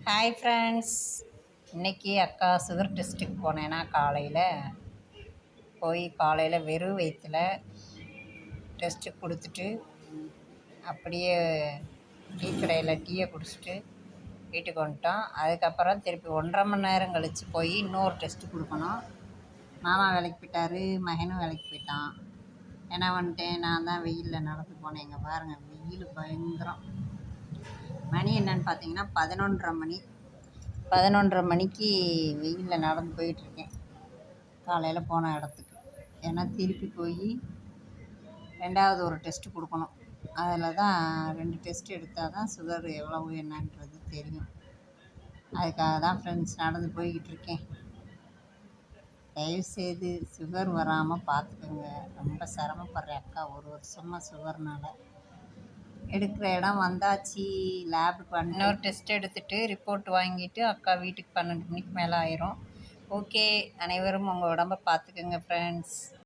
Hi friends. இன்றைக்கி அக்கா sugar டெஸ்ட்டுக்கு போனேன்னா காலையில் வெறும் வயிற்றுல டெஸ்ட்டு கொடுத்துட்டு அப்படியே டீ கடையில் டீயை குடிச்சிட்டு வீட்டுக்கு வந்துட்டோம். அதுக்கப்புறம் திருப்பி 1.5 மணி நேரம் கழித்து போய் இன்னொரு டெஸ்ட்டு கொடுக்கணும். மாமா வேலைக்கு போயிட்டார், மகனும் வேலைக்கு போயிட்டான். என்ன வந்துட்டேன், நான் தான் வெயிலில் நடந்து போனேன். இங்கே பாருங்கள், வெயில் பயங்கரம். மணி என்னன்னு பார்த்தீங்கன்னா 11:30 மணிக்கு வெயிலில் நடந்து போயிட்டுருக்கேன் காலையில் போன இடத்துக்கு. ஏன்னா திருப்பி போய் ரெண்டாவது ஒரு டெஸ்ட்டு கொடுக்கணும். அதில் தான் 2 டெஸ்ட் எடுத்தால் தான் சுகர் எவ்வளவு என்னன்றது தெரியும். அதுக்காக தான் ஃப்ரெண்ட்ஸ் நடந்து போய்கிட்டு இருக்கேன். தயவுசெய்து சுகர் வராமல் பார்த்துக்கோங்க. ரொம்ப சிரமப்படுறேன் அக்கா, ஒரு வருஷமாக சுகர்னால். எடுக்கிற இடம் வந்தாச்சு. லேபுக்கு இன்னொரு டெஸ்ட் எடுத்துகிட்டு ரிப்போர்ட் வாங்கிட்டு அக்கா வீட்டுக்கு 12 மணிக்கு மேலே ஆயிரும். ஓகே, அனைவரும் உங்கள் உடம்பை பார்த்துக்கோங்க ஃப்ரெண்ட்ஸ்.